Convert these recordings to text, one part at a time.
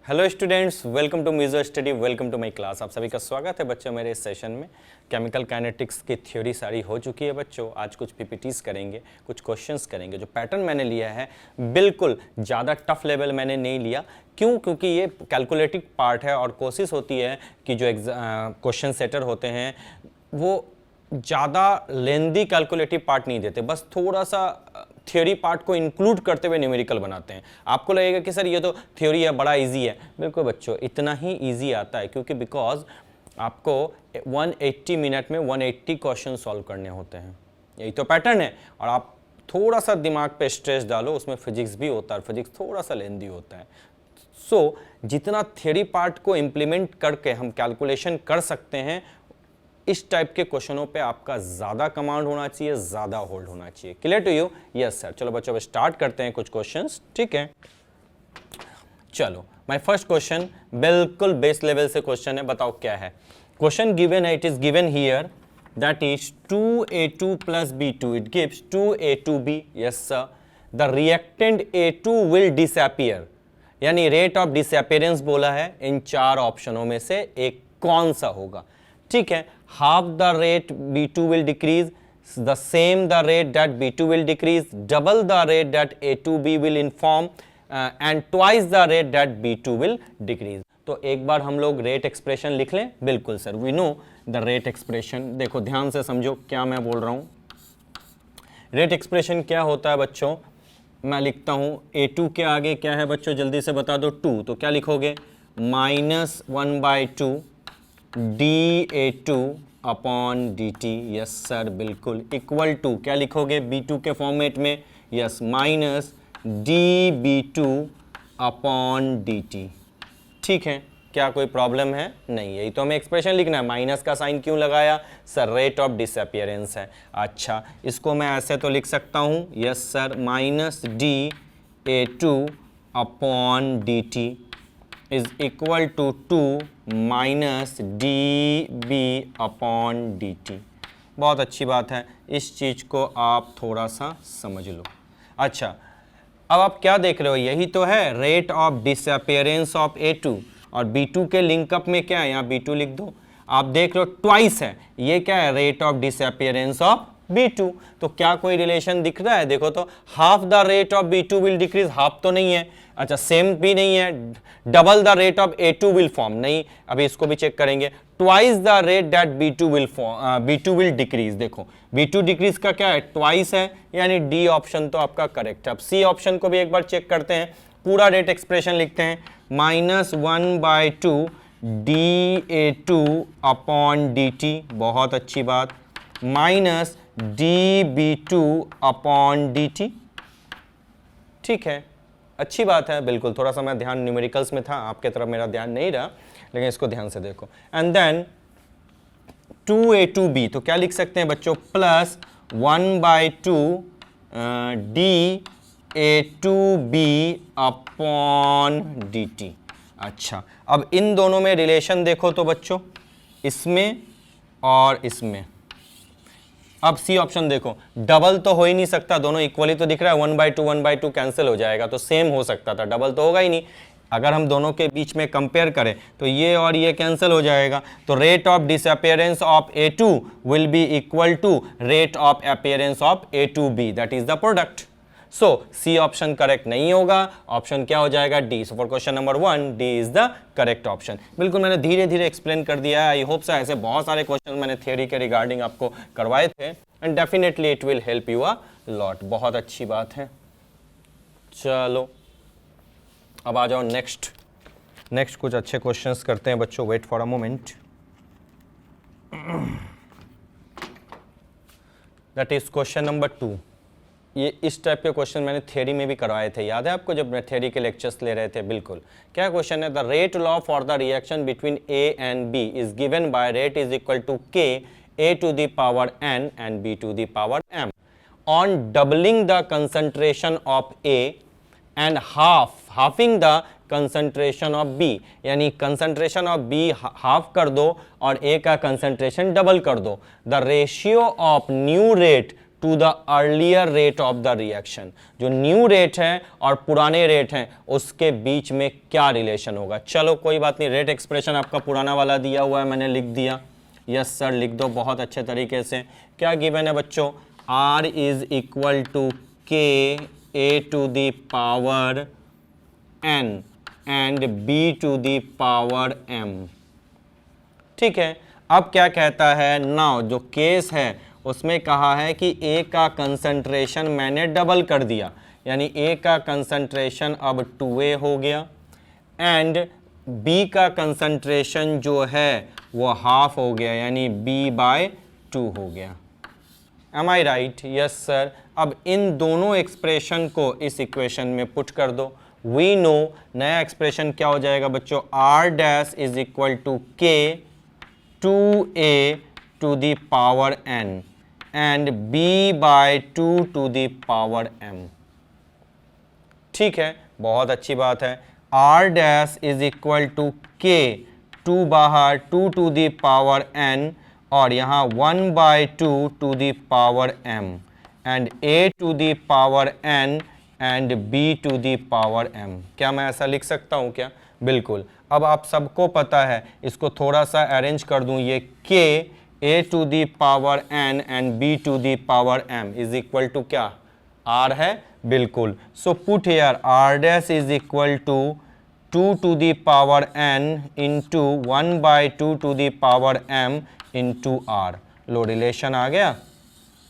Hello students, welcome to Mizo study, welcome to my class. आप सभी का स्वागत है बच्चों मेरे इस सेशन में। केमिकल काइनेटिक्स की थ्योरी सारी हो चुकी है बच्चों। आज कुछ पीपीटीज करेंगे, कुछ क्वेश्चंस करेंगे। जो पैटर्न मैंने लिया है बिल्कुल ज़्यादा टफ लेवल मैंने नहीं लिया। क्यों? क्योंकि ये कैलकुलेटिव पार्ट है और कोशिश होती है कि जो क्वेश्चन सेटर होते हैं वो ज़्यादा लेंदी कैलकुलेटिव पार्ट नहीं देते, बस थोड़ा सा थ्योरी पार्ट को इंक्लूड करते हुए न्यूमेरिकल बनाते हैं। आपको लगेगा कि सर ये तो थ्योरी है, बड़ा इजी है। बिल्कुल बच्चों, इतना ही इजी आता है क्योंकि बिकॉज आपको 180 मिनट में 180 क्वेश्चन सॉल्व करने होते हैं। यही तो पैटर्न है। और आप थोड़ा सा दिमाग पे स्ट्रेस डालो, उसमें फिजिक्स भी होता है, फिजिक्स थोड़ा सा लेंदी होता है। सो जितना थ्योरी पार्ट को इम्प्लीमेंट करके हम कैलकुलेशन कर सकते हैं, इस टाइप के क्वेश्चनों पे आपका ज्यादा कमांड होना चाहिए, ज्यादा होल्ड होना चाहिए। Clear to you? Yes sir. चलो बच्चों, अब स्टार्ट करते हैं कुछ क्वेश्चंस। ठीक है, चलो माय फर्स्ट क्वेश्चन बिल्कुल बेस लेवल से क्वेश्चन है। बताओ क्या है क्वेश्चन। गिवन है, it is given here that is 2A2 plus B2, it gives 2A2B। Yes sir. The reactant A2 will disappear, यानी रेट ऑफ डिसअपीयरेंस बोला है। इन चार ऑप्शनों में से एक कौन सा होगा? ठीक है, half the rate B2 will decrease, the same the rate that B2 will decrease, double the rate that A2B will inform, and twice the rate that B2 will decrease। तो एक बार हम लोग रेट एक्सप्रेशन लिख लें। बिल्कुल sir, we know the rate expression. देखो ध्यान से समझो क्या मैं बोल रहा हूँ। रेट एक्सप्रेशन क्या होता है बच्चों? मैं लिखता हूँ A2 के आगे क्या है बच्चों, जल्दी से बता दो। 2, तो क्या लिखोगे? -1/2 dA2 upon dt। Yes sir, बिल्कुल। इक्वल टू क्या लिखोगे B2 के फॉर्मेट में? Yes, minus dB2 upon dt। ठीक है, क्या कोई प्रॉब्लम है? नहीं। यही तो हमें एक्सप्रेशन लिखना है। माइनस का साइन क्यों लगाया? सर रेट ऑफ डिसअपीयरेंस है। अच्छा, इसको मैं ऐसे तो लिख सकता हूँ। Yes sir, minus dA2 upon dt is equal to 2 minus dB upon dt। बहुत अच्छी बात है, इस चीज़ को आप थोड़ा सा समझ लो। अच्छा, अब आप क्या देख रहे हो? यही तो है rate of disappearance of A2, और B2 के लिंकअप में क्या है? यहाँ B2 लिख दो। आप देख लो ट्वाइस है, ये क्या है? Rate of disappearance of B2। तो क्या कोई रिलेशन दिख रहा है? देखो तो, half the rate of B2 will decrease, half तो नहीं है। अच्छा, सेम भी नहीं है। Double the rate of A2 will form, नहीं। अभी इसको भी चेक करेंगे। Twice the rate that B2 will decrease. देखो B2 डिक्रीज का क्या है? ट्वाइस है, यानी डी ऑप्शन तो आपका करेक्ट है। अब सी ऑप्शन को भी एक बार चेक करते हैं। पूरा रेट एक्सप्रेशन लिखते हैं। -1/2 dA2 अपॉन dt, बहुत अच्छी बात, माइनस dB2 अपॉन dt। ठीक है, अच्छी बात है। बिल्कुल, थोड़ा सा मैं ध्यान न्यूमेरिकल्स में था, आपके तरफ मेरा ध्यान नहीं रहा, लेकिन इसको ध्यान से देखो। एंड देन 2A2B, तो क्या लिख सकते हैं बच्चों? Plus 1/2 dA2B upon dt। अच्छा, अब इन दोनों में रिलेशन देखो तो बच्चों, इसमें और इसमें। अब सी ऑप्शन देखो, डबल तो हो ही नहीं सकता, दोनों इक्वली तो दिख रहा है। 1/2 कैंसिल हो जाएगा, तो सेम हो सकता था, डबल तो होगा ही नहीं। अगर हम दोनों के बीच में कंपेयर करें तो ये और ये कैंसिल हो जाएगा। तो rate of disappearance of A2 will be equal to rate of appearance of A2B, that is the product. So C option correct नहीं होगा। ऑप्शन क्या हो जाएगा? D. So for question number 1, D is the correct option. बिल्कुल, मैंने धीरे धीरे explain कर दिया है। आई होप सो ऐसे बहुत सारे क्वेश्चन मैंने थ्योरी के रिगार्डिंग आपको करवाए थे, and definitely it will help you a lot. बहुत अच्छी बात है। चलो अब आ जाओ नेक्स्ट कुछ अच्छे क्वेश्चंस करते हैं बच्चों। Wait for a moment. That is question number 2। ये इस टाइप के क्वेश्चन मैंने थ्योरी में भी करवाए थे, याद है आपको, जब मैं थ्योरी के लेक्चर्स ले रहे थे। बिल्कुल, क्या क्वेश्चन है? The rate law for the reaction between A and B is given by rate is equal to K A to the power N and B to the power M। On doubling the concentration of A and halving the concentration of B, यानी concentration of B half कर दो और A का concentration double कर दो। The ratio of new rate to the earlier rate of the reaction. जो new rate है और पुराने रेट हैं उसके बीच में क्या रिलेशन होगा। चलो कोई बात नहीं, रेट एक्सप्रेशन आपका पुराना वाला दिया हुआ है, मैंने लिख दिया। यस सर, लिख दो बहुत अच्छे तरीके से। क्या गिवन है बच्चों, R is equal to K A to the power n and b to the power m। ठीक है, अब क्या कहता है, नाउ जो केस है उसमें कहा है कि A का कंसंट्रेशन मैंने डबल कर दिया, यानी A का कंसंट्रेशन अब 2A हो गया एंड B का कंसंट्रेशन जो है वो हाफ हो गया, यानी B/2 हो गया। Am I right? Yes sir. अब इन दोनों एक्सप्रेशन को इस इक्वेशन में पुट कर दो। वी नो नया एक्सप्रेशन क्या हो जाएगा बच्चों, R dash is equal to K 2A to the power n and B/2 to the power m। ठीक है, बहुत अच्छी बात है। R dash is equal to K 2 बाहर 2 टू द पावर n और यहाँ 1/2 to the power m and A to the power n and B to the power m। क्या मैं ऐसा लिख सकता हूँ क्या? बिल्कुल। अब आप सबको पता है, इसको थोड़ा सा अरेंज कर दूँ, ये K A to the power n and B to the power m is equal to क्या, R है? बिल्कुल। So put here R dash is equal to 2 to the power n into 1/2 to the power m into R। लो, relation आ गया।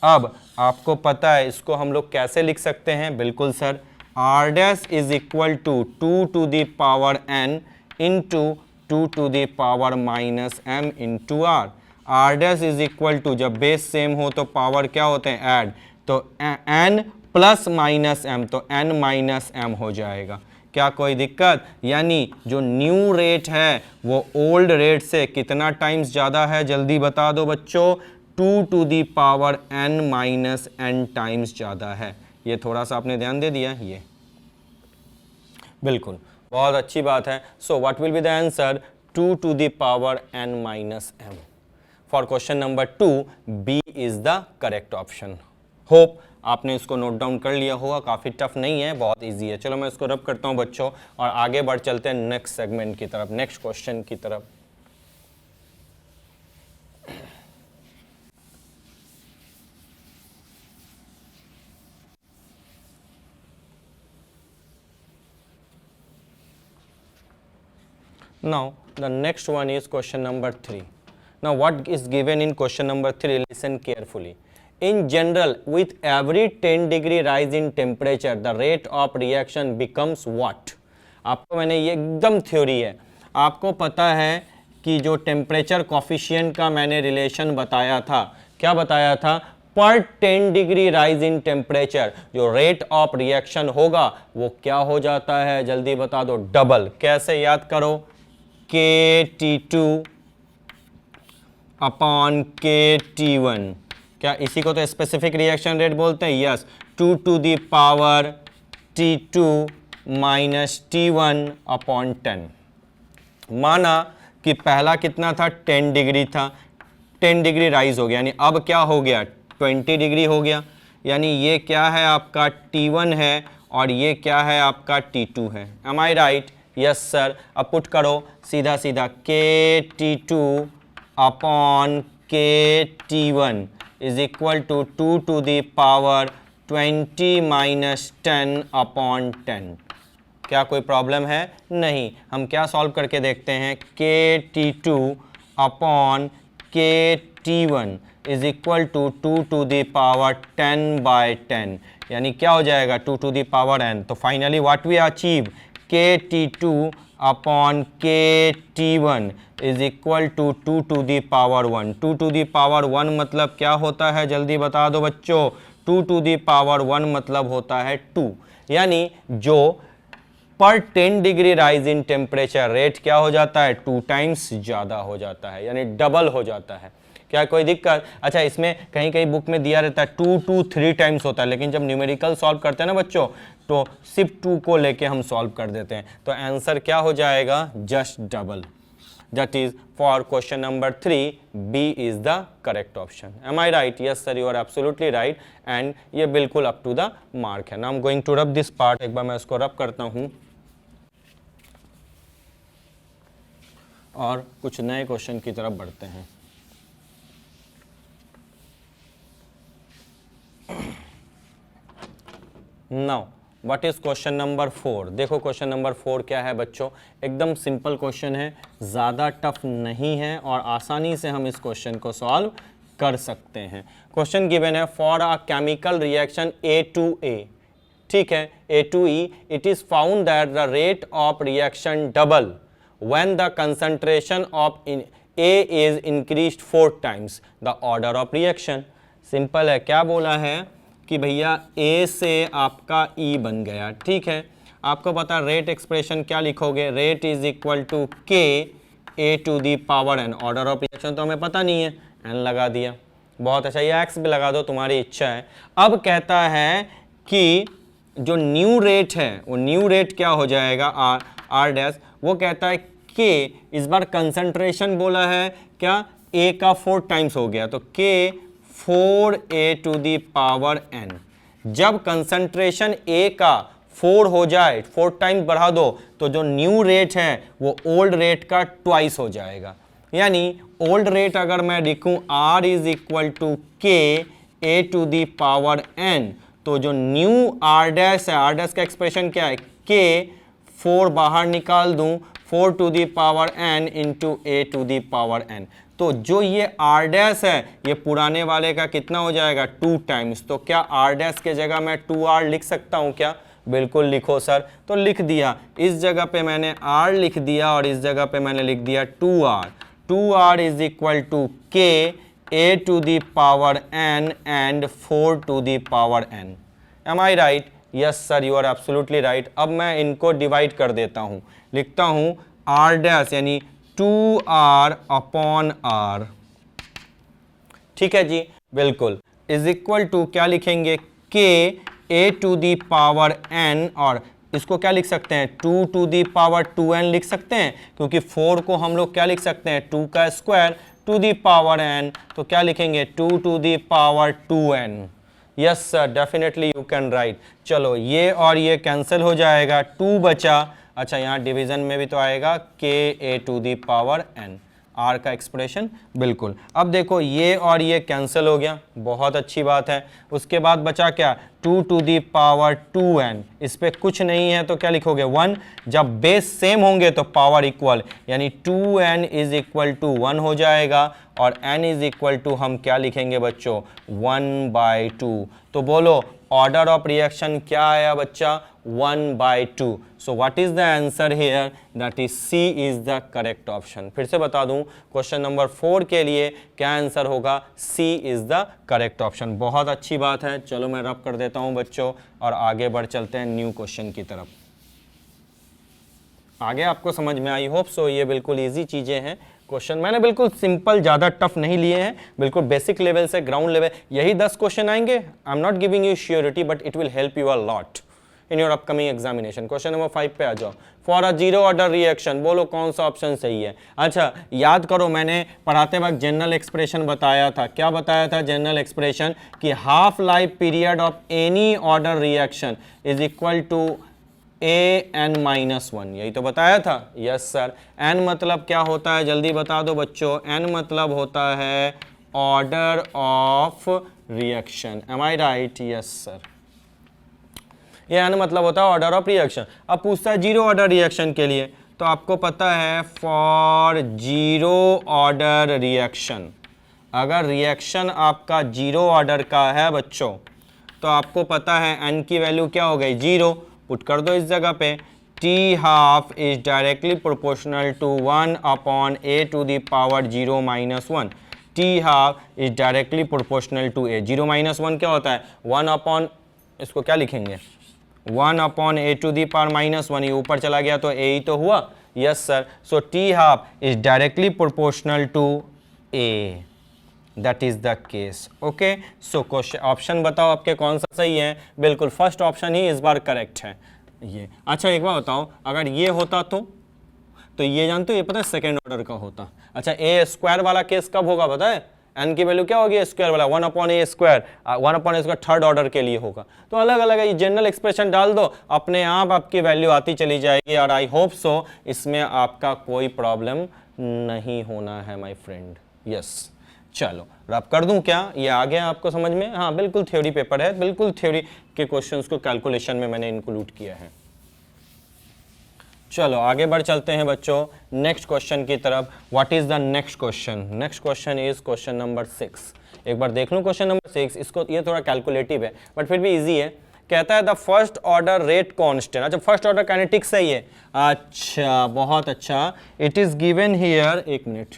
अब आपको पता है इसको हम लोग कैसे लिख सकते हैं? बिल्कुल sir, R dash is equal to 2 to the power n into 2 to the power minus m into R। R dash is equal to, जब बेस सेम हो तो पावर क्या होते हैं, ऐड, तो n प्लस माइनस m, तो n minus m हो जाएगा। क्या कोई दिक्कत? यानी जो न्यू रेट है वो ओल्ड रेट से कितना टाइम्स ज़्यादा है, जल्दी बता दो बच्चों, 2 to the power n minus n times ज़्यादा है। ये थोड़ा सा आपने ध्यान दे दिया, ये बिल्कुल बहुत अच्छी बात है। So what will be the answer, 2 to the power n minus m। For question number 2 B is the correct option. Hope आपने इसको नोट डाउन कर लिया होगा, काफ़ी टफ नहीं है, बहुत इजी है। चलो मैं इसको रब करता हूँ बच्चों और आगे बढ़ चलते हैं नेक्स्ट सेगमेंट की तरफ, नेक्स्ट क्वेश्चन की तरफ। Now the next one is question number 3. Now what is given in question number 3, listen carefully. In general, with every 10 degree rise in temperature, the rate of reaction becomes what? आपको मैंने ये एकदम theory है, आपको पता है कि जो टेम्परेचर कॉफिशिएंट का मैंने रिलेशन बताया था, क्या बताया था, पर 10 डिग्री राइज इन टेम्परेचर जो रेट ऑफ रिएक्शन होगा वो क्या हो जाता है, जल्दी बता दो, डबल। कैसे याद करो, KT2 अपॉन KT1, क्या इसी को तो स्पेसिफिक रिएक्शन रेट बोलते हैं? Yes, 2 to the power T2 minus T1 upon 10। माना कि पहला कितना था, 10 डिग्री था, 10 डिग्री राइज हो गया, यानी अब क्या हो गया, 20 डिग्री हो गया, यानी ये क्या है आपका T1 है और ये क्या है आपका T2 है। Am I right? Yes sir. अब पुट करो सीधा सीधा, KT2 upon KT1 is equal to 2 to the power 20 minus 10 upon 10। क्या कोई प्रॉब्लम है? नहीं। हम क्या सॉल्व करके देखते हैं, KT2 upon KT1 is equal to 2 to the power 10/10, यानी क्या हो जाएगा, 2 टू दी पावर n। तो finally what we achieve, KT2 upon KT1 is equal to 2 to the power 1। 2 to the power 1 मतलब क्या होता है, जल्दी बता दो बच्चों, 2 टू दी पावर 1 मतलब होता है 2, यानी जो पर 10 degree rise in temperature rate क्या हो जाता है, 2 टाइम्स ज़्यादा हो जाता है, यानी डबल हो जाता है। क्या कोई दिक्कत? अच्छा, इसमें कहीं कहीं बुक में दिया रहता है 2 to 3 टाइम्स होता है, लेकिन जब न्यूमेरिकल सॉल्व करते हैं ना बच्चों, तो सिर्फ 2 को लेके हम सॉल्व कर देते हैं, तो आंसर क्या हो जाएगा, just double. That is for question number 3, B is the correct option. Am I right? Yes sir, you are absolutely right and ये बिल्कुल up to the mark है. Now I'm going to rub this part. एक बार मैं इसको rub करता हूँ और कुछ नए क्वेश्चन की तरफ बढ़ते हैं. Now what is question number 4. देखो क्वेश्चन नंबर 4 क्या है बच्चों, एकदम सिंपल क्वेश्चन है, ज़्यादा टफ नहीं है और आसानी से हम इस क्वेश्चन को सॉल्व कर सकते हैं. क्वेश्चन गिवन है for a chemical reaction A2A, ठीक है, A2E, it is found that the rate of reaction double when the concentration of A is increased 4 times the order of reaction. Simple है, क्या बोला है कि भैया A से आपका E बन गया, ठीक है. आपको पता रेट एक्सप्रेशन क्या लिखोगे, rate is equal to K A to the power n. Order of reaction तो हमें पता नहीं है, n लगा दिया, बहुत अच्छा. ये x भी लगा दो, तुम्हारी इच्छा है. अब कहता है कि जो न्यू रेट है वो न्यू रेट क्या हो जाएगा, R डैश. वो कहता है K, इस बार कंसंट्रेशन बोला है क्या, A का 4 टाइम्स हो गया तो K 4A to the power n. जब कंसंट्रेशन A का 4 हो जाए, 4 टाइम्स बढ़ा दो तो जो न्यू रेट है वो ओल्ड रेट का ट्वाइस हो जाएगा. यानी ओल्ड रेट अगर मैं लिखूं R is equal to K A to the power n, तो जो न्यू R डैश है, R डैश का एक्सप्रेशन क्या है, K 4 बाहर निकाल दूं, 4 to the power n into A to the power n. तो जो ये R डैश है ये पुराने वाले का कितना हो जाएगा, 2 टाइम्स. तो क्या R डैश के जगह मैं 2R लिख सकता हूँ क्या, बिल्कुल लिखो सर. तो लिख दिया, इस जगह पे मैंने R लिख दिया और इस जगह पे मैंने लिख दिया 2R. 2R is equal to K A to the power n and 4 to the power n. Am I right? Yes sir, you are absolutely right. अब मैं इनको डिवाइड कर देता हूँ, लिखता हूँ R डैश यानी 2R अपॉन R, ठीक है जी, बिल्कुल, इज इक्वल टू क्या लिखेंगे, K A to the power n, और इसको क्या लिख सकते हैं, 2 टू दी पावर 2n लिख सकते हैं, क्योंकि 4 को हम लोग क्या लिख सकते हैं, 2 का square to the power n. तो क्या लिखेंगे, 2 to the power 2n. Yes sir, definitely you can write. चलो ये और ये कैंसिल हो जाएगा, 2 बचा. अच्छा, यहाँ डिवीजन में भी तो आएगा K A to the power n, R का एक्सप्रेशन, बिल्कुल. अब देखो ये और ये कैंसिल हो गया, बहुत अच्छी बात है. उसके बाद बचा क्या, 2 टू दी पावर 2n. इस पे कुछ नहीं है तो क्या लिखोगे, 1. जब बेस सेम होंगे तो पावर इक्वल, यानी 2n इज इक्वल टू 1 हो जाएगा और n इज इक्वल टू हम क्या लिखेंगे बच्चों, 1/2. तो बोलो ऑर्डर ऑफ रिएक्शन क्या आया बच्चा, 1/2. So what is the answer here, that is C is the correct option. फिर से बता दूं, क्वेश्चन नंबर 4 के लिए क्या आंसर होगा, C is the correct option. बहुत अच्छी बात है. चलो मैं रब कर देता हूं बच्चों और आगे बढ़ चलते हैं न्यू क्वेश्चन की तरफ. आगे आपको समझ में आई, होप सो. ये बिल्कुल ईजी चीजें हैं. क्वेश्चन मैंने बिल्कुल सिंपल, ज़्यादा टफ नहीं लिए हैं, बिल्कुल बेसिक लेवल से ग्राउंड लेवल. यही 10 क्वेश्चन आएंगे. I am not giving you surety but it will help you a lot in your upcoming examination. Question number 5 पे आ जाओ. For a zero order reaction, बोलो कौन सा ऑप्शन सही है. अच्छा याद करो, मैंने पढ़ाते वक्त जनरल एक्सप्रेशन बताया था. क्या बताया था जनरल एक्सप्रेशन, कि half life period of any order reaction is equal to an-1. यही तो बताया था. Yes sir. n मतलब क्या होता है, जल्दी बता दो बच्चों. n मतलब होता है order of reaction. Am I right? Yes sir. ये n मतलब होता है ऑर्डर ऑफ रिएक्शन. अब पूछता है जीरो ऑर्डर रिएक्शन के लिए, तो आपको पता है फॉर जीरो ऑर्डर रिएक्शन, अगर रिएक्शन आपका जीरो ऑर्डर का है बच्चों, तो आपको पता है n की वैल्यू क्या हो गई, 0. पुट कर दो इस जगह पे. T half is directly proportional to 1 upon A to the power 0 - 1. T half is directly proportional to A. 0 - 1 क्या होता है, 1 अपॉन, इसको क्या लिखेंगे, 1 upon A to the power -1. ये ऊपर चला गया तो A ही तो हुआ. Yes sir. So T half is directly proportional to A. That is the case. Okay. So question option बताओ आपके कौन सा सही है. बिल्कुल फर्स्ट ऑप्शन ही इस बार करेक्ट है ये. अच्छा एक बार बताओ, अगर ये होता तो ये जानते हो, ये पता है सेकेंड ऑर्डर का होता। अच्छा ए स्क्वायर वाला केस कब होगा पता है, एन की वैल्यू क्या होगी ए स्क्वायर वाला 1/a square, 1/a square third order के लिए होगा। तो अलग अलग है, जनरल एक्सप्रेशन डाल दो, अपने आप आपकी वैल्यू आती चली जाएगी। और आई होप सो इसमें आपका कोई प्रॉब्लम नहीं होना है माय फ्रेंड। यस चलो रब कर दूं क्या, ये आ गया आपको समझ में? हाँ बिल्कुल थ्योरी पेपर है, बिल्कुल थ्योरी के क्वेश्चंस को कैलकुलेशन में मैंने इंक्लूड किया है। चलो आगे बढ़ चलते हैं बच्चों नेक्स्ट क्वेश्चन की तरफ। What is the next question? Next question is question number 6। एक बार देख लूं क्वेश्चन नंबर 6, इसको ये थोड़ा कैलकुलेटिव है बट फिर भी इजी है। कहता है the first order rate constant, अच्छा फर्स्ट ऑर्डर काइनेटिक्स है ये, अच्छा बहुत अच्छा। इट इज गिवन हियर, एक minute,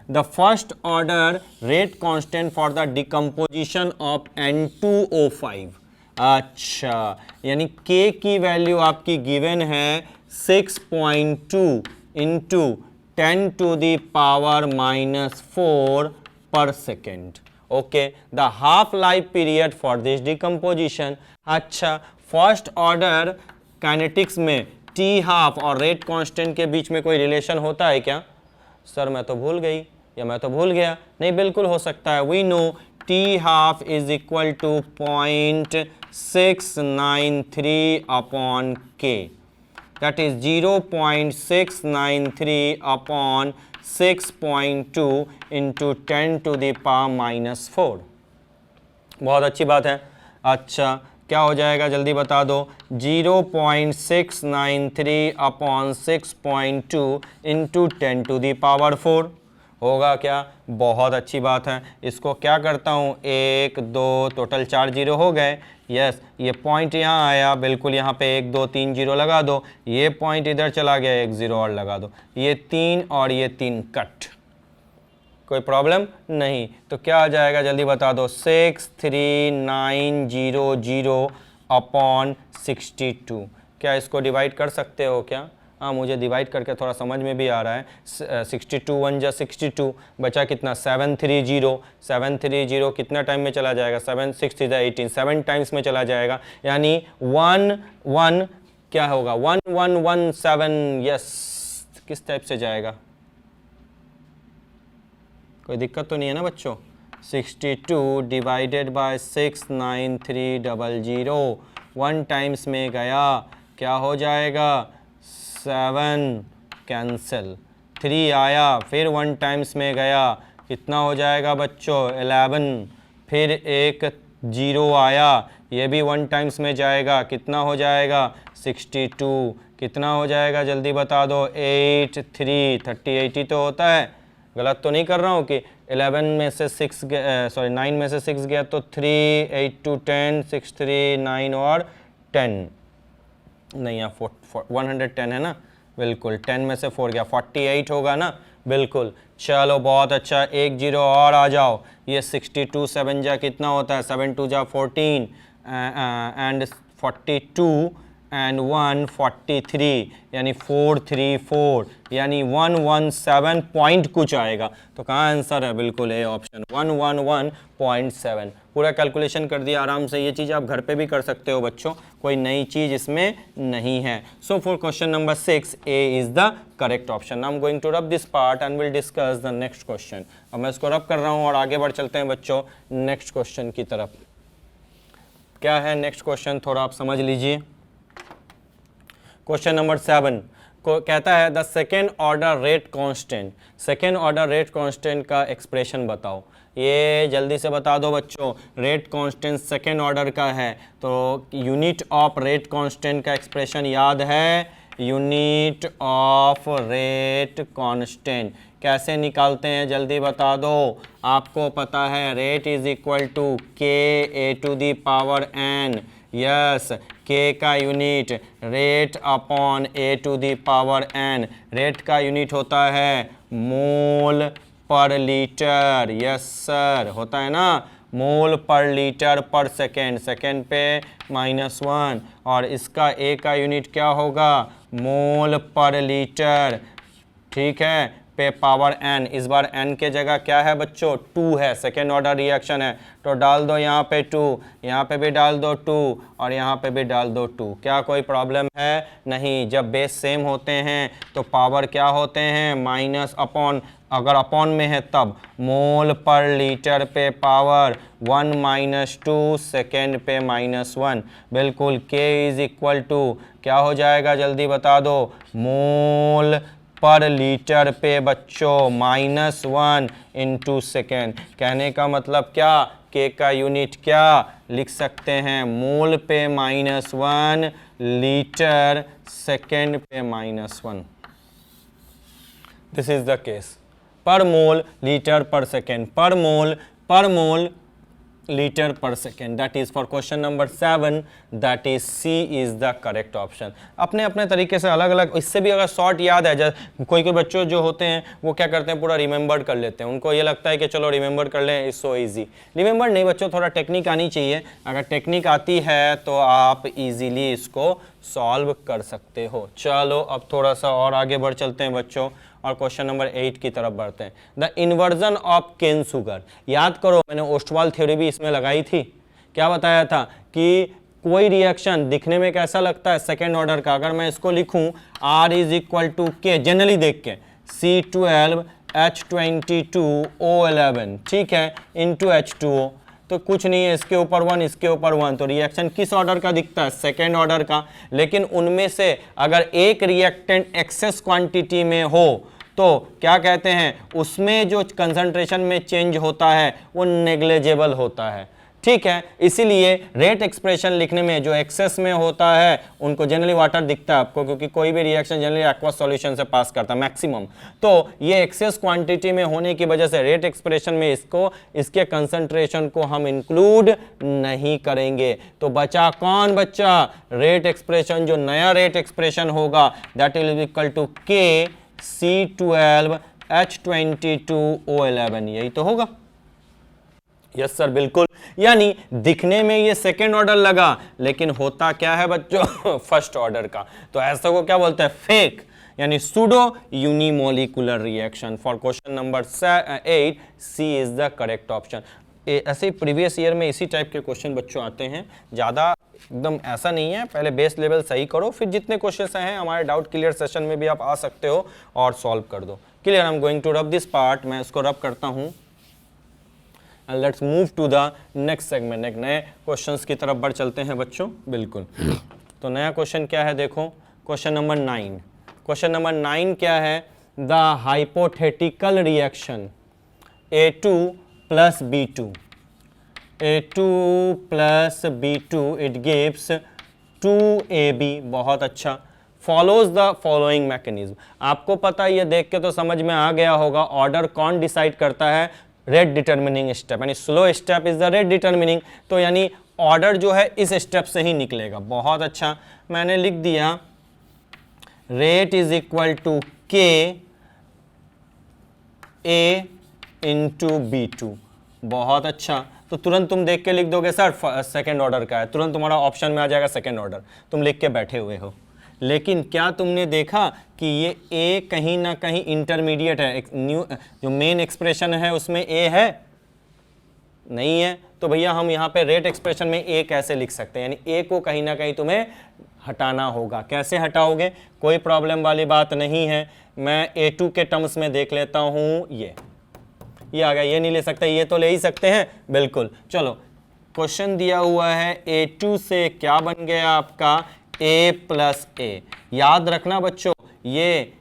the first order rate constant for the decomposition of N2O5। अच्छा यानी K की वैल्यू आपकी गिवन है 6.2 इंटू 10⁻⁻4 पर second. Okay, the half life period for this decomposition. अच्छा फर्स्ट ऑर्डर काइनेटिक्स में T half और रेट कांस्टेंट के बीच में कोई रिलेशन होता है क्या? सर मैं तो भूल गई या मैं तो भूल गया। नहीं बिल्कुल हो सकता है। We know T half is equal to 0.693 upon K, that is 0.693 upon 6.2 into 10⁻⁻4। बहुत अच्छी बात है। अच्छा क्या हो जाएगा जल्दी बता दो, 0.693 अपॉन 6.2 इंटू 10⁻4 होगा क्या? बहुत अच्छी बात है। इसको क्या करता हूँ, 1 2 टोटल 4 जीरो हो गए। यस ये पॉइंट यहाँ आया, बिल्कुल यहाँ पे 1 2 3 जीरो लगा दो, ये पॉइंट इधर चला गया, 1 जीरो और लगा दो, ये 3 और ये 3 कट, कोई प्रॉब्लम नहीं। तो क्या आ जाएगा जल्दी बता दो, 63900 अपॉन 62। क्या इसको डिवाइड कर सकते हो क्या? हाँ मुझे डिवाइड करके थोड़ा समझ में भी आ रहा है। 62 1 जा 62, बचा कितना 730 कितना टाइम में चला जाएगा, 7 6 3 18, 7 टाइम्स में चला जाएगा, यानी 1 1 क्या होगा 1117। यस किस टाइप से जाएगा, कोई दिक्कत तो नहीं है ना बच्चों? 62 डिवाइडेड बाय 69300 1 टाइम्स में गया, क्या हो जाएगा 7 कैंसिल, 3 आया, फिर 1 टाइम्स में गया, कितना हो जाएगा बच्चों 11, फिर एक 0 आया, ये भी 1 टाइम्स में जाएगा, कितना हो जाएगा 62, कितना हो जाएगा जल्दी बता दो 8 3 30 तो होता है, गलत तो नहीं कर रहा हूँ कि 11 में से 6 सॉरी 9 में से 6 गया तो 3 8 2 10 6 3 9 और 10 नहीं यहाँ 110 है ना, बिल्कुल 10 में से 4 गया 48 होगा ना, बिल्कुल। चलो बहुत अच्छा, 1 जीरो और आ जाओ, ये 62 7 जा कितना होता है, 7 2 जा 14 एंड 42 एंड 143 यानी 434 यानी 117 पॉइंट कुछ आएगा। तो कहाँ आंसर है, बिल्कुल ए ऑप्शन 111.7। पूरा कैलकुलेशन कर दिया आराम से। ये चीज़ आप घर पे भी कर सकते हो बच्चों, कोई नई चीज़ इसमें नहीं है। So for question number 6 A is the correct option. I am going to rub this part and will discuss the next question. अब मैं इसको रब कर रहा हूँ और आगे बढ़ चलते हैं बच्चों नेक्स्ट क्वेश्चन की तरफ। क्या है नेक्स्ट क्वेश्चन, थोड़ा आप समझ लीजिए। क्वेश्चन नंबर 7 को कहता है the second order rate constant. Second order rate constant का एक्सप्रेशन बताओ। ये जल्दी से बता दो बच्चों, रेट कांस्टेंट सेकेंड ऑर्डर का है तो यूनिट ऑफ रेट कांस्टेंट का एक्सप्रेशन याद है, यूनिट ऑफ रेट कांस्टेंट कैसे निकालते हैं जल्दी बता दो। आपको पता है rate is equal to K A to the power N. Yes K का unit rate upon A to the power N. Rate का यूनिट होता है मोल पर लीटर। यस सर होता है ना, मोल पर लीटर पर सेकेंड, सेकेंड पे -1, और इसका ए का यूनिट क्या होगा मोल पर लीटर, ठीक है, पे पावर n, इस बार n के जगह क्या है बच्चों 2 है, सेकेंड ऑर्डर रिएक्शन है, तो डाल दो यहाँ पे 2, यहाँ पे भी डाल दो 2 और यहाँ पे भी डाल दो 2। क्या कोई प्रॉब्लम है? नहीं। जब बेस सेम होते हैं तो पावर क्या होते हैं? माइनस अपॉन, अगर अपॉन में है तब मोल पर लीटर पे पावर 1 - 2 सेकेंड पे -1। बिल्कुल K इज इक्वल टू क्या हो जाएगा जल्दी बता दो? मोल पर लीटर पे बच्चों -1 × सेकेंड। कहने का मतलब क्या? K का यूनिट क्या लिख सकते हैं? मोल पे -1 लीटर सेकेंड पे -1। This is the case. Per mole litre per second, per mole litre per second. That is for question number 7, that is C is the correct option. अपने अपने तरीके से अलग अलग, इससे भी अगर शॉर्ट याद है, जैसे कोई कोई बच्चों जो होते हैं वो क्या करते हैं, पूरा रिमेंबर कर लेते हैं, उनको ये लगता है कि चलो रिमेंबर कर लें, इट्स सो इजी। रिमेंबर नहीं बच्चों, थोड़ा टेक्निक आनी चाहिए। अगर टेक्निक आती है तो आप इजीली इसको सॉल्व कर सकते हो। चलो अब थोड़ा सा और आगे बढ़ चलते हैं बच्चों और क्वेश्चन नंबर 8 की तरफ बढ़ते हैं। The inversion of cane sugar. याद करो, मैंने ओस्टवाल थ्योरी भी इसमें लगाई थी। क्या बताया था कि कोई रिएक्शन दिखने में कैसा लगता है सेकेंड ऑर्डर का, अगर मैं इसको लिखूं R इज इक्वल टू के, जनरली देख के C12H22O11, ठीक है, इंटू H2O, तो कुछ नहीं है, इसके ऊपर 1 इसके ऊपर 1, तो रिएक्शन किस ऑर्डर का दिखता है? सेकेंड ऑर्डर का। लेकिन उनमें से अगर एक रिएक्टेंट एक्सेस क्वांटिटी में हो तो क्या कहते हैं, उसमें जो कंसंट्रेशन में चेंज होता है वो नेग्लिजिबल होता है, ठीक है। इसीलिए रेट एक्सप्रेशन लिखने में जो एक्सेस में होता है उनको जनरली वाटर दिखता है आपको, क्योंकि कोई भी रिएक्शन जनरली एक्वस सॉल्यूशन से पास करता है मैक्सिमम। तो ये एक्सेस क्वांटिटी में होने की वजह से रेट एक्सप्रेशन में इसके कंसंट्रेशन को हम इंक्लूड नहीं करेंगे। तो बचा कौन? बच्चा रेट एक्सप्रेशन, जो नया रेट एक्सप्रेशन होगा that will be equal to K C12H22O11, यही तो होगा। यस सर, बिल्कुल। यानी दिखने में ये सेकेंड ऑर्डर लगा, लेकिन होता क्या है बच्चों? फर्स्ट ऑर्डर का। तो ऐसा को क्या बोलते हैं? फेक, यानी pseudo unimolecular reaction. For question number 8 C is the correct option. ऐसे प्रीवियस ईयर में इसी टाइप के क्वेश्चन बच्चों आते हैं, ज़्यादा एकदम ऐसा नहीं है। पहले बेस लेवल सही करो, फिर जितने क्वेश्चन हैं हमारे डाउट क्लियर सेशन में भी आप आ सकते हो और सॉल्व कर दो। Clear? I am going to rub this part, मैं इसको रब करता हूँ। And let's move to the next segment. एक नए क्वेश्चंस की तरफ बढ़ चलते हैं बच्चों। बिल्कुल। तो नया क्वेश्चन क्या है देखो, क्वेश्चन नंबर 9। क्वेश्चन नंबर 9 क्या है? The hypothetical reaction A2 + B2, A2 + B2 it gives 2AB। बहुत अच्छा। Follows the following mechanism. आपको पता है, ये देख के तो समझ में आ गया होगा, ऑर्डर कौन डिसाइड करता है? रेट डिटर्मिनिंग स्टेप, यानी slow step is the rate determining. तो यानी ऑर्डर जो है इस स्टेप से ही निकलेगा। बहुत अच्छा, मैंने लिख दिया rate is equal to K A × B2। बहुत अच्छा। तो तुरंत तुम देख के लिख दोगे सर सेकेंड ऑर्डर का है, तुरंत तुम्हारा ऑप्शन में आ जाएगा सेकेंड ऑर्डर, तुम लिख के बैठे हुए हो। लेकिन क्या तुमने देखा कि ये A कहीं ना कहीं इंटरमीडिएट है? न्यू जो मेन एक्सप्रेशन है उसमें A है? नहीं है। तो भैया हम यहाँ पे रेट एक्सप्रेशन में A कैसे लिख सकते हैं? यानी A को कहीं ना कहीं तुम्हें हटाना होगा। कैसे हटाओगे? कोई प्रॉब्लम वाली बात नहीं है। मैं A2 के टर्म्स में देख लेता हूँ। ये आ गया, ये नहीं ले सकते, ये तो ले ही सकते हैं। बिल्कुल। चलो, क्वेश्चन दिया हुआ है A2 से क्या बन गया आपका? A + A। याद रखना बच्चों, ये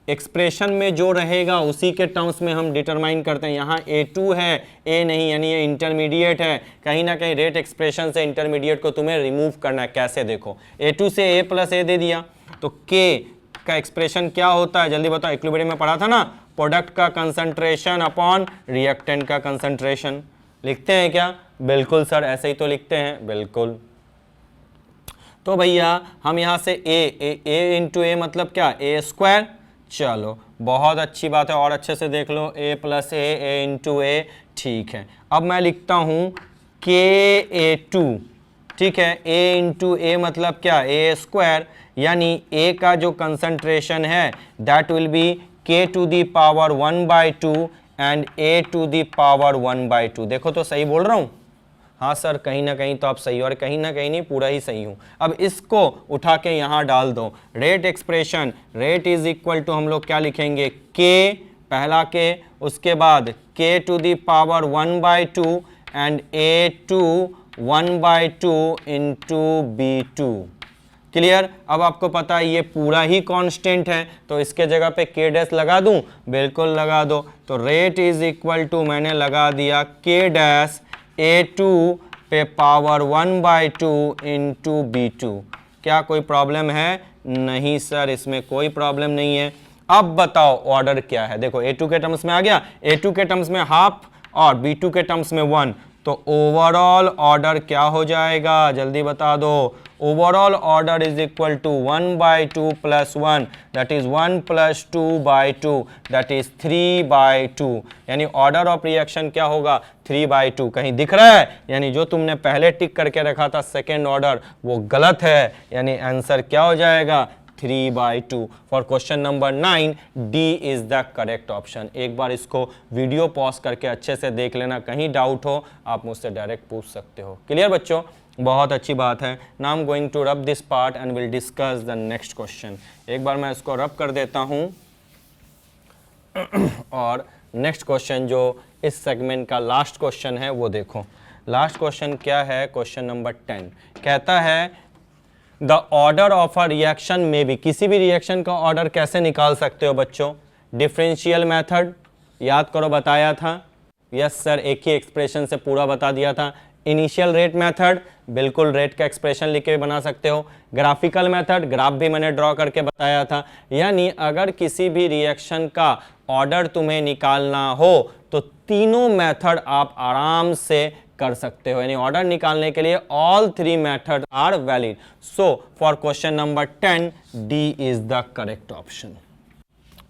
एक्सप्रेशन में जो रहेगा उसी के टर्म्स में हम डिटरमाइन करते हैं। यहाँ A2 है, A नहीं, यानी ये इंटरमीडिएट है। कहीं ना कहीं रेट एक्सप्रेशन से इंटरमीडिएट को तुम्हें रिमूव करना है। कैसे? देखो, A2 से A + A दे दिया तो K का एक्सप्रेशन क्या होता है? जल्दी बताओ। इक्विलिब्रियम में पढ़ा था ना, प्रोडक्ट का कंसंट्रेशन अपॉन रिएक्टेंट का कंसंट्रेशन। लिखते हैं क्या? बिल्कुल सर, ऐसे ही तो लिखते हैं। बिल्कुल। तो भैया हम यहाँ से A × A मतलब क्या? A²। चलो, बहुत अच्छी बात है, और अच्छे से देख लो। A + A × A, ठीक है। अब मैं लिखता हूँ KA2, ठीक है। A × A मतलब क्या? A², यानी A का जो कंसंट्रेशन है that will be k to the power 1/2 and a to the power 1/2। देखो तो सही बोल रहा हूं? हाँ सर, कहीं ना कहीं तो आप सही हो और कहीं ना कहीं नहीं, पूरा ही सही हूं। अब इसको उठा के यहां डाल दो। Rate expression, rate is equal to हम लोग क्या लिखेंगे, k, पहला k, उसके बाद k to the power 1/2 and a to 1/2 into b2। Clear? अब आपको पता है ये पूरा ही कांस्टेंट है, तो इसके जगह पे k डैश लगा दूं? बिल्कुल लगा दो। तो रेट इज इक्वल टू मैंने लगा दिया k डैश a2 पे पावर 1/2 इंटू b2। क्या कोई प्रॉब्लम है? नहीं सर, इसमें कोई प्रॉब्लम नहीं है। अब बताओ ऑर्डर क्या है। देखो a2 के टर्म्स में आ गया, a2 के टर्म्स में हाफ और b2 के टर्म्स में 1, तो ओवरऑल ऑर्डर क्या हो जाएगा, जल्दी बता दो। Overall order is equal to 1/2 plus 1, that is 1 plus 2/2, that is 3/2। यानी ऑर्डर ऑफ रिएक्शन क्या होगा, 3/2। कहीं दिख रहा है? यानी जो तुमने पहले टिक करके रखा था सेकेंड ऑर्डर, वो गलत है। यानी आंसर क्या हो जाएगा, 3/2। For question number 9 D is the correct option. एक बार इसको वीडियो पॉज करके अच्छे से देख लेना, कहीं डाउट हो आप मुझसे डायरेक्ट पूछ सकते हो। क्लियर बच्चों? बहुत अच्छी बात है। Now I am going to rub this part and will discuss the next question. एक बार मैं इसको रब कर देता हूं और नेक्स्ट क्वेश्चन जो इस सेगमेंट का लास्ट क्वेश्चन है वो देखो। लास्ट क्वेश्चन क्या है, क्वेश्चन नंबर 10 कहता है the order of a reaction में भी, किसी भी रिएक्शन का ऑर्डर कैसे निकाल सकते हो बच्चों, डिफरेंशियल मेथड, याद करो बताया था। यस सर, एक ही एक्सप्रेशन से पूरा बता दिया था। इनिशियल रेट मेथड, बिल्कुल रेट का एक्सप्रेशन लिख के बना सकते हो। ग्राफिकल मेथड, ग्राफ भी मैंने ड्रॉ करके बताया था। यानी अगर किसी भी रिएक्शन का ऑर्डर तुम्हें निकालना हो तो तीनों मेथड आप आराम से कर सकते हो। यानी ऑर्डर निकालने के लिए all 3 method are valid. So for question number 10 D is the correct option.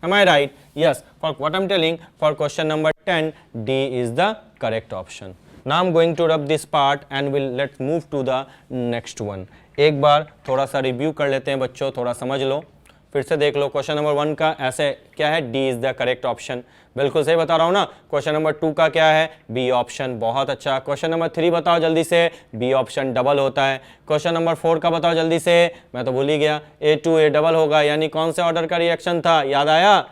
Am I right? Yes. For what I'm telling, for question number 10, D is the correct option. Now I'm going to rub this part and let's move to the next one. एक बार थोड़ा सा review कर लेते हैं बच्चों, थोड़ा समझ लो, फिर से देख लो। क्वेश्चन नंबर 1 का ऐसे क्या है, D is the correct option. बिल्कुल सही बता रहा हूँ ना। क्वेश्चन नंबर 2 का क्या है, बी ऑप्शन। बहुत अच्छा। क्वेश्चन नंबर 3 बताओ जल्दी से, बी ऑप्शन डबल होता है। क्वेश्चन नंबर 4 का बताओ जल्दी से, मैं तो भूल ही गया, A2A डबल होगा। यानी कौन से ऑर्डर का रिएक्शन था, याद आया?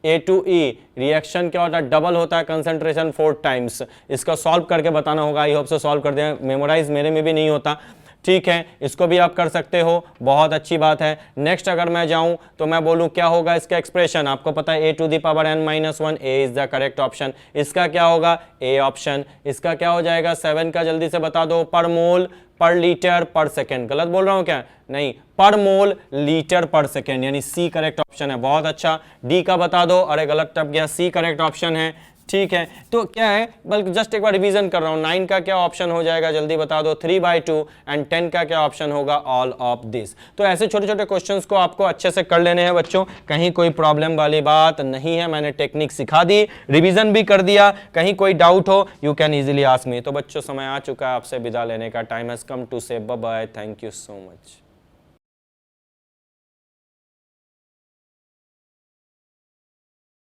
A2E रिएक्शन क्या होता है, डबल होता है, कंसंट्रेशन 4 टाइम्स। इसका सॉल्व करके बताना होगा। आई होप से सॉल्व कर दें, मेमोराइज मेरे में भी नहीं होता। ठीक है, इसको भी आप कर सकते हो, बहुत अच्छी बात है। नेक्स्ट अगर मैं जाऊं तो मैं बोलूं क्या होगा इसका एक्सप्रेशन, आपको पता है a to the power n-1, A is the correct option. इसका क्या होगा, ए ऑप्शन। इसका क्या हो जाएगा 7 का, जल्दी से बता दो, पर मोल पर लीटर पर सेकेंड। गलत बोल रहा हूं क्या? नहीं, पर मोल लीटर पर सेकेंड, यानी सी करेक्ट ऑप्शन है। बहुत अच्छा। डी का बता दो, अरे गलत टप गया, सी करेक्ट ऑप्शन है। ठीक है, तो क्या है, बल्कि जस्ट एक बार रिवीजन कर रहा हूं। 9 का क्या ऑप्शन हो जाएगा, जल्दी बता दो, 3/2, एंड 10 का क्या ऑप्शन होगा, ऑल ऑफ दिस। तो ऐसे छोटे छोटे क्वेश्चंस को आपको अच्छे से कर लेने हैं बच्चों, कहीं कोई प्रॉब्लम वाली बात नहीं है। मैंने टेक्निक सिखा दी, रिवीजन भी कर दिया। कहीं कोई डाउट हो you can easily ask me. तो बच्चों समय आ चुका है, आपसे विदा लेने का time has come to say bye bye, thank you so much.